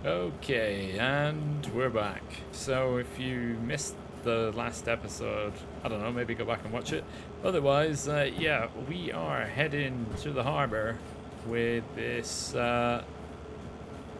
Okay, and we're back. So if you missed the last episode, I don't know, maybe go back and watch it. Otherwise, yeah, we are heading to the harbor with this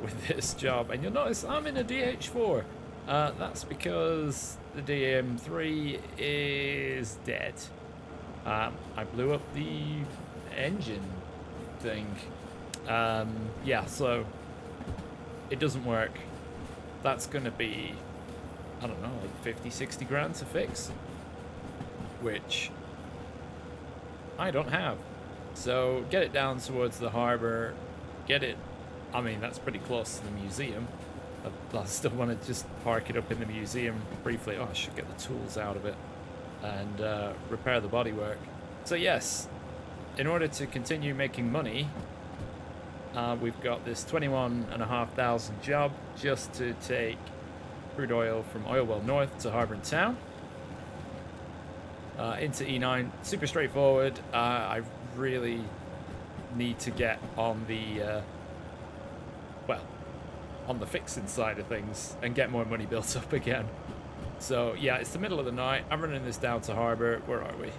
with this job, and you'll notice I'm in a DH4. That's because the DM3 is dead. I blew up the engine thing. Yeah, so it doesn't work. That's going to be, I don't know, like 50, 60 grand to fix, which I don't have. So get it down towards the harbor, get it, I mean, that's pretty close to the museum. I still want to just park it up in the museum briefly. Oh, I should get the tools out of it and repair the bodywork. So yes, in order to continue making money, we've got this 21,500 job just to take crude oil from Oil Well North to Harbour and Town into E9. Super straightforward. I really need to get on the well, on the fixing side of things and get more money built up again. So yeah, it's the middle of the night. I'm running this down to Harbour. Where are we?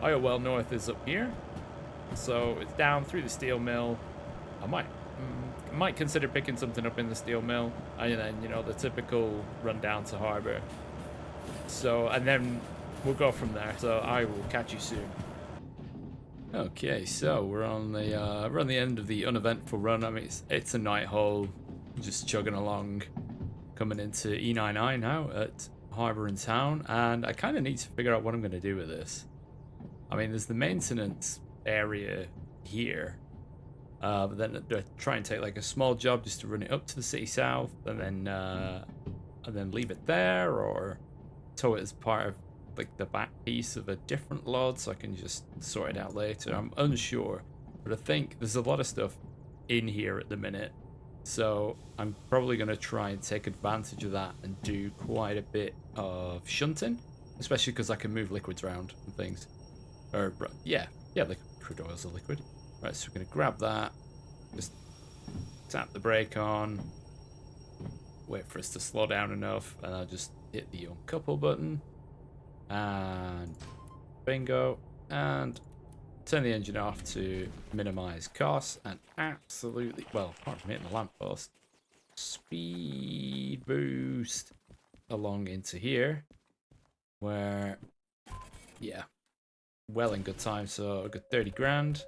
Oil Well North is up here, so it's down through the steel mill. I might consider picking something up in the steel mill, and then, you know, the typical run down to Harbour. So, and then we'll go from there. So I will catch you soon. Okay, so we're on the end of the uneventful run. I mean, it's a night haul, just chugging along, coming into E99 now at Harbour and Town, and I kind of need to figure out what I'm going to do with this. I mean, there's the maintenance area here. But then I try and take like a small job just to run it up to the city south, and then leave it there, or tow it as part of like the back piece of a different load, so I can just sort it out later. I'm unsure, but I think there's a lot of stuff in here at the minute, so I'm probably going to try and take advantage of that and do quite a bit of shunting, especially because I can move liquids around and things. Or yeah, liquid crude oil's a liquid. Right, so we're going to grab that, just tap the brake on, wait for us to slow down enough, and I'll just hit the uncouple button, and bingo, and turn the engine off to minimize costs, and absolutely, well, apart from hitting the lamppost, speed boost along into here, where, yeah, well in good time, so a good 30 grand.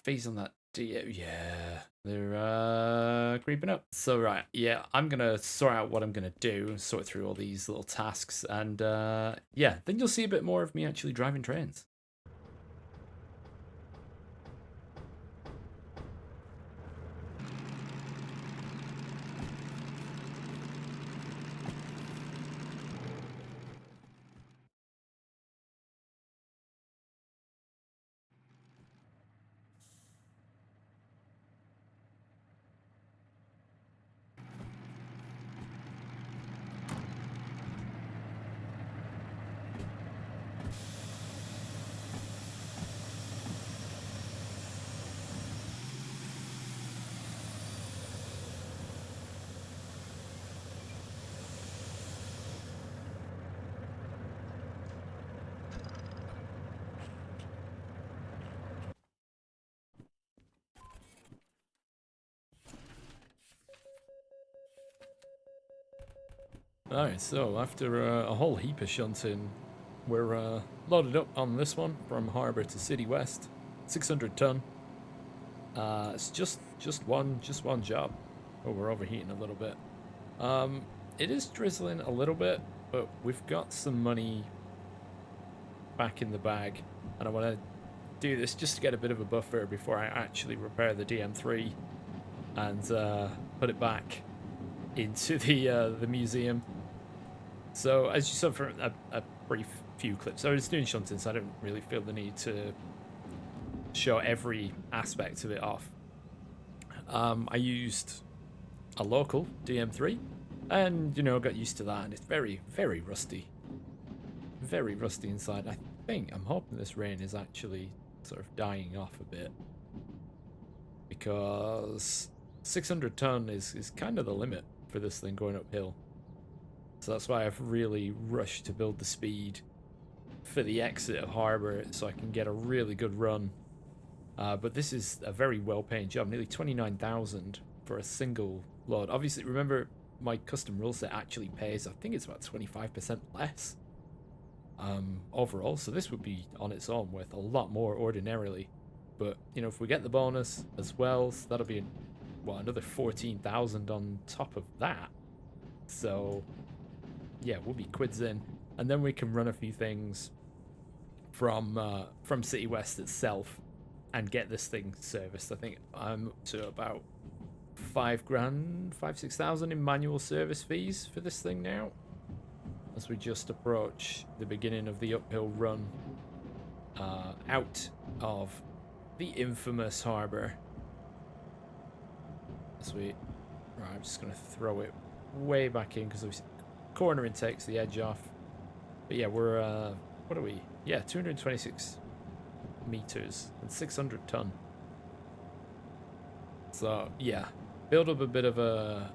Fees on that yeah, they're creeping up. So right, yeah, I'm gonna sort out what I'm gonna do and sort through all these little tasks, and yeah, then you'll see a bit more of me actually driving trains. Alright, so after a whole heap of shunting, we're loaded up on this one from Harbour to City West, 600 ton. It's just one job. Oh, we're overheating a little bit. It is drizzling a little bit, but we've got some money back in the bag, and I want to do this just to get a bit of a buffer before I actually repair the DM3 and put it back into the museum. So as you saw from a brief few clips, I was doing shunting, so I don't really feel the need to show every aspect of it off. I used a local DM3, and, you know, got used to that, and it's very, very rusty. Very rusty inside. I'm hoping this rain is actually sort of dying off a bit, because 600 ton is kind of the limit for this thing going uphill. So that's why I've really rushed to build the speed for the exit of harbour so I can get a really good run. But this is a very well-paying job, nearly 29,000 for a single load. Obviously, remember my custom rule set actually pays, I think it's about 25% less overall. So this would be on its own worth a lot more ordinarily. But, you know, if we get the bonus as well, so that'll be, well, another 14,000 on top of that. So, yeah, we'll be quids in. And then we can run a few things from City West itself and get this thing serviced. I think I'm up to about 5 grand, 6,000 in manual service fees for this thing now, as we just approach the beginning of the uphill run out of the infamous harbour. Right, I'm just going to throw it way back in because cornering takes the edge off. But yeah, we're what are we? Yeah, 226 meters and 600 ton. So yeah, build up a bit of a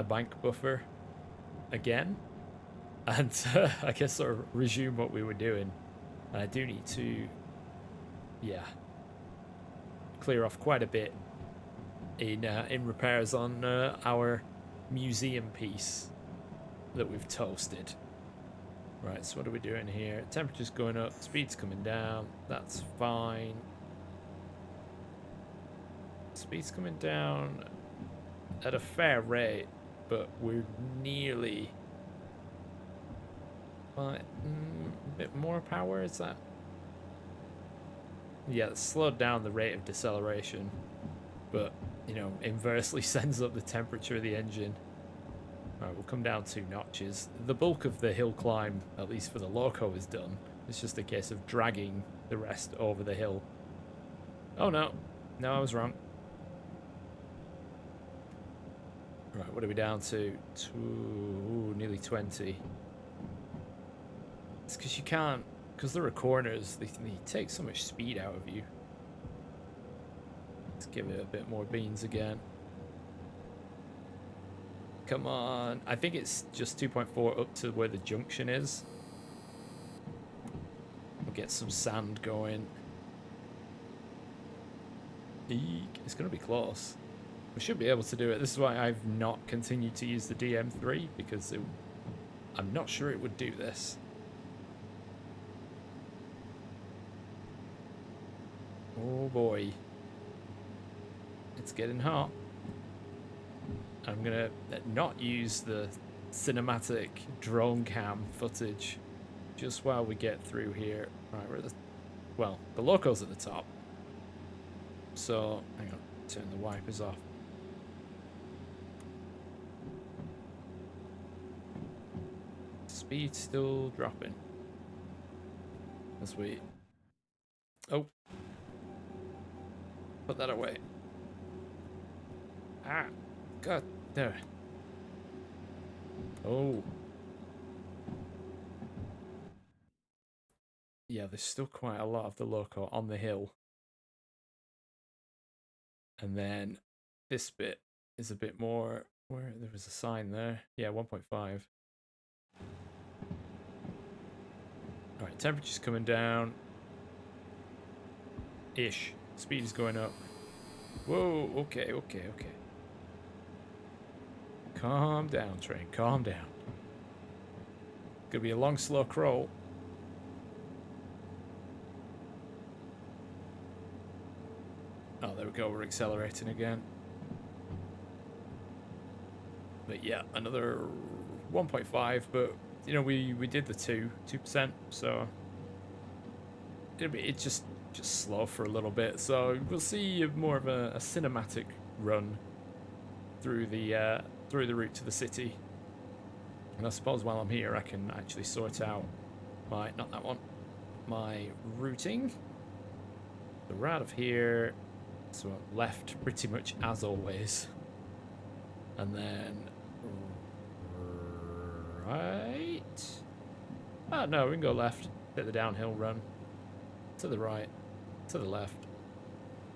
bank buffer again, and I guess sort of resume what we were doing. And I do need to, yeah, clear off quite a bit in repairs on our museum piece that we've toasted. Right, so what are we doing here? Temperature's going up, speed's coming down, that's fine. Speed's coming down at a fair rate, but we're nearly... a bit more power, is that? Yeah, it's slowed down the rate of deceleration, but, you know, inversely sends up the temperature of the engine. Alright, we'll come down 2 notches. The bulk of the hill climb, at least for the loco, is done. It's just a case of dragging the rest over the hill. Oh no. No, I was wrong. Right, what are we down to? Nearly 20. It's because you can't... Because there are corners, they take so much speed out of you. Let's give it a bit more beans again. Come on. I think it's just 2.4 up to where the junction is. We'll get some sand going. Eek. It's going to be close. We should be able to do it. This is why I've not continued to use the DM3, because I'm not sure it would do this. Oh boy. It's getting hot. I'm gonna not use the cinematic drone cam footage just while we get through here. Right, we're at the... Well, the loco's at the top. So, hang on, turn the wipers off. Speed still dropping. As we... Oh. Put that away. Ah. God, there. Oh. Yeah, there's still quite a lot of the loco on the hill. And then this bit is a bit more... Where there was a sign there. Yeah, 1.5. Alright, temperature's coming down. Ish. Speed is going up. Whoa, okay. Calm down, train. Calm down. Gonna be a long, slow crawl. Oh, there we go. We're accelerating again. But yeah, another 1.5. But you know, we did the 2%. So it's just slow for a little bit. So we'll see more of a cinematic run through the route to the city. And I suppose while I'm here, I can actually sort out my, not that one, my routing. So we're out of here. So left pretty much as always. And then right. Oh no, we can go left. Hit the downhill run. To the right. To the left.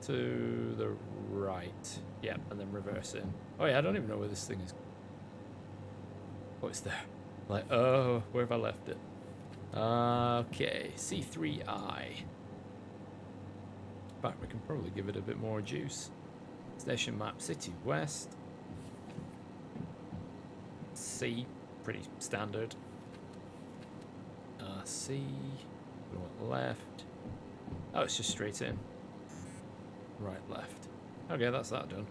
to the right. Yep, and then reverse in. Oh yeah, I don't even know where this thing is. Oh, it's there. Like, oh, where have I left it? Okay, C3I. But we can probably give it a bit more juice. Station map, City West. C, pretty standard. C, we want left. Oh, it's just straight in. Right, left. Okay, that's that done.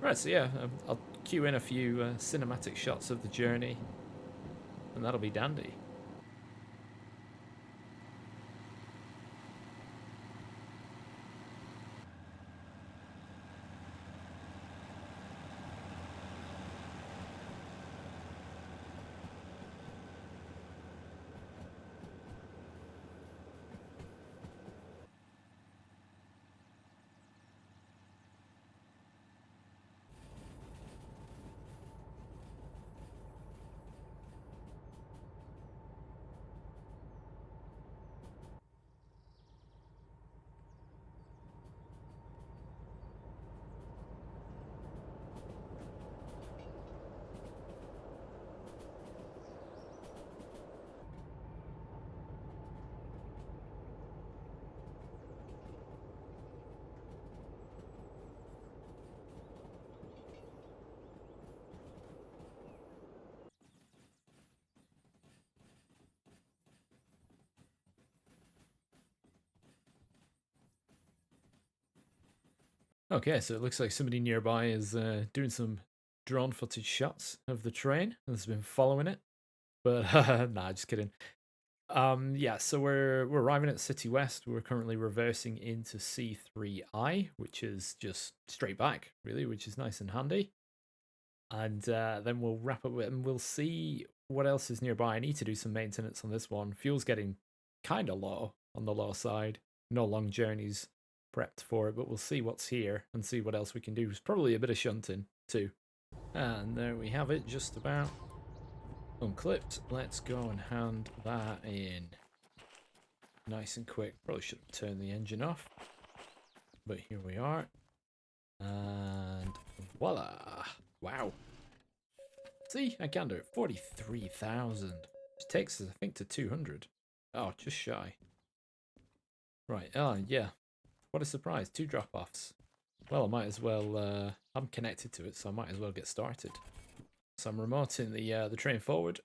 Right, so yeah, I'll cue in a few cinematic shots of the journey, and that'll be dandy. Okay, so it looks like somebody nearby is doing some drone footage shots of the train and has been following it. But nah, just kidding. Yeah, so we're arriving at City West. We're currently reversing into C3I, which is just straight back, really, which is nice and handy. And then we'll wrap up with, and we'll see what else is nearby. I need to do some maintenance on this one. Fuel's getting kind of low on the low side. No long journeys prepped for it, but we'll see what's here and see what else we can do. It's probably a bit of shunting too. And there we have it, just about unclipped. Let's go and hand that in. Nice and quick. Probably should have turned the engine off. But here we are. And voila. Wow. See, I can do it. 43,000. Which takes us, I think, to 200. Oh, just shy. Right. Oh, yeah. What a surprise. 2 drop-offs. Well, I might as well... I'm connected to it, so I might as well get started. So I'm remoting the train forward.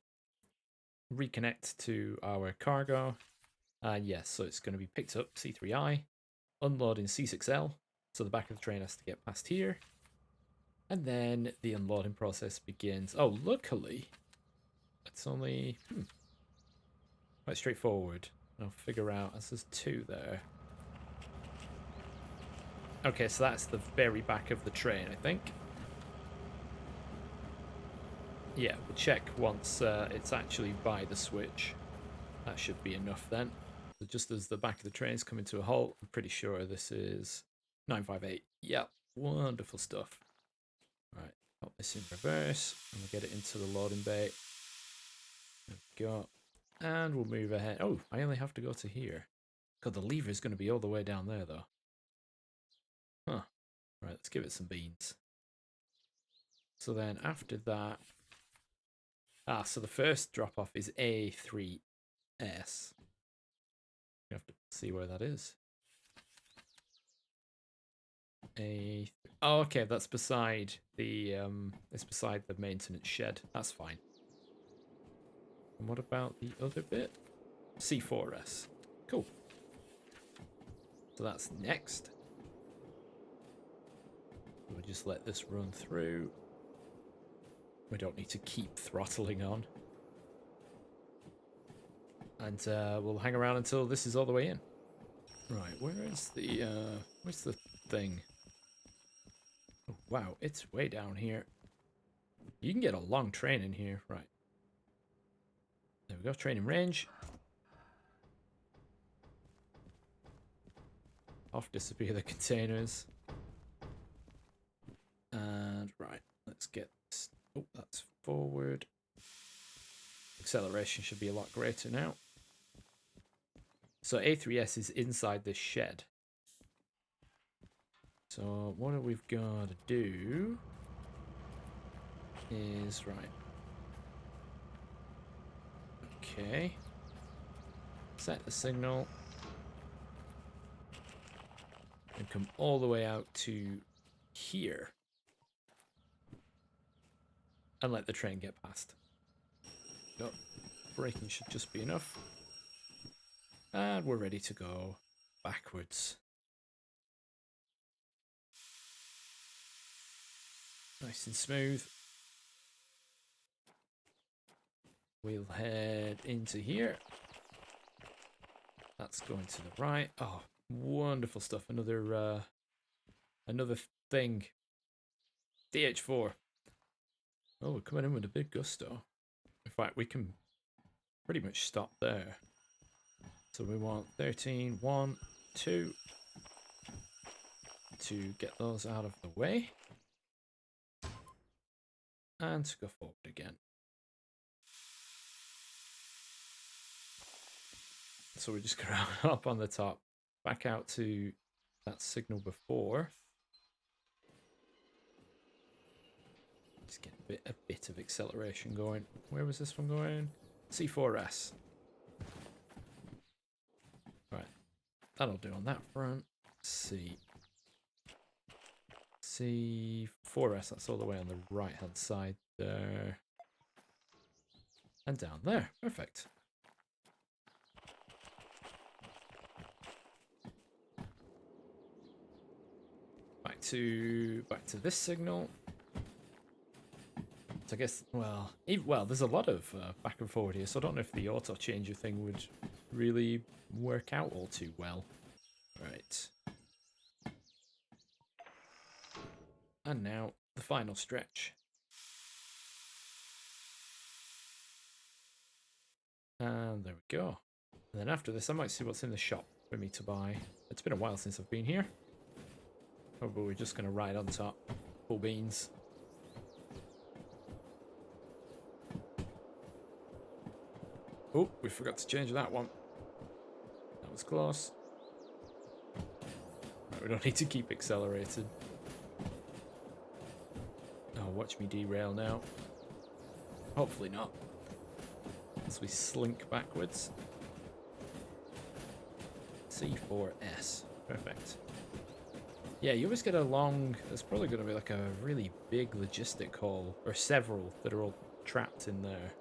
Reconnect to our cargo. Yes, so it's going to be picked up, C3I. Unloading C6L. So the back of the train has to get past here. And then the unloading process begins. Oh, luckily, it's only quite straightforward. I'll figure out, as there's 2 there. Okay, so that's the very back of the train, I think. Yeah, we'll check once it's actually by the switch. That should be enough then. So just as the back of the train is coming to a halt, I'm pretty sure this is 958. Yep, wonderful stuff. Right, pop this in reverse, and we'll get it into the loading bay. There we go. And we'll move ahead. Oh, I only have to go to here. God, the lever is going to be all the way down there, though. Huh. Right, let's give it some beans. So then after that... so the first drop-off is A3S. You have to see where that is. Oh, okay, that's beside the it's beside the maintenance shed. That's fine. And what about the other bit? C4S. Cool. So that's next. We'll just let this run through. We don't need to keep throttling on. And we'll hang around until this is all the way in. Right, where's the thing? Oh, wow, it's way down here. You can get a long train in here. Right. There we go, train in range. Off disappear the containers. And right, let's get this. Oh, that's forward. Acceleration should be a lot greater now. So A3S is inside this shed. So what we've got to do is, right. Okay. Set the signal. And come all the way out to here. And let the train get past. No, braking should just be enough. And we're ready to go backwards. Nice and smooth. We'll head into here. That's going to the right. Oh, wonderful stuff. Another thing. DH4. Oh, we're coming in with a big gusto. In fact, we can pretty much stop there. So we want 13, 1, 2 to get those out of the way. And to go forward again. So we're just going to hop on the top, back out to that signal before. Just get a bit of acceleration going. Where was this one going? C4S. Right, that'll do on that front. C4S, that's all the way on the right hand side there. And down there, perfect. Back to this signal. So I guess, well, there's a lot of back and forward here, so I don't know if the auto changer thing would really work out all too well. Right. And now the final stretch. And there we go. And then after this, I might see what's in the shop for me to buy. It's been a while since I've been here. Oh, but we're just going to ride on top. Full beans. Oh, we forgot to change that one. That was close. Right, we don't need to keep accelerated. Oh, watch me derail now. Hopefully not. As we slink backwards. C4S. Perfect. Yeah, you always get a long... There's probably going to be like a really big logistic haul. Or several that are all trapped in there.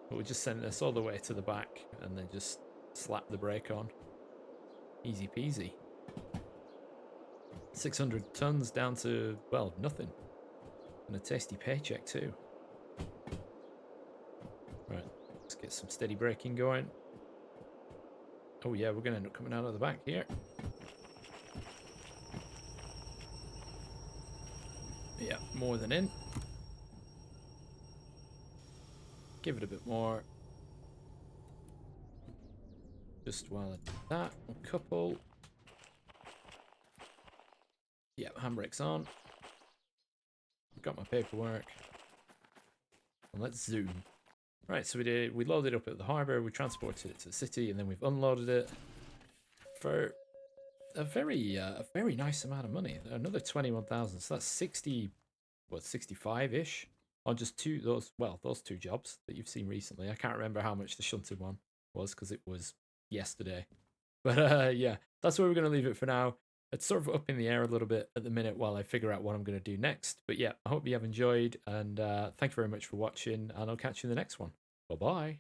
But we just send this all the way to the back and then just slap the brake on. Easy peasy. 600 tons down to, well, nothing. And a tasty paycheck too. Right, let's get some steady braking going. Oh yeah, we're going to end up coming out of the back here. Yeah, more than in. Give it a bit more. Just while I do that, a couple. Yeah, handbrake's on. Got my paperwork. And let's zoom. Right, so we loaded up at the harbour, we transported it to the city, and then we've unloaded it for a very nice amount of money. Another 21,000. So that's 65-ish on just those two jobs that you've seen recently. I can't remember how much the shunted one was because it was yesterday. But yeah, that's where we're going to leave it for now. It's sort of up in the air a little bit at the minute while I figure out what I'm going to do next. But yeah, I hope you have enjoyed, and thank you very much for watching, and I'll catch you in the next one. Bye-bye.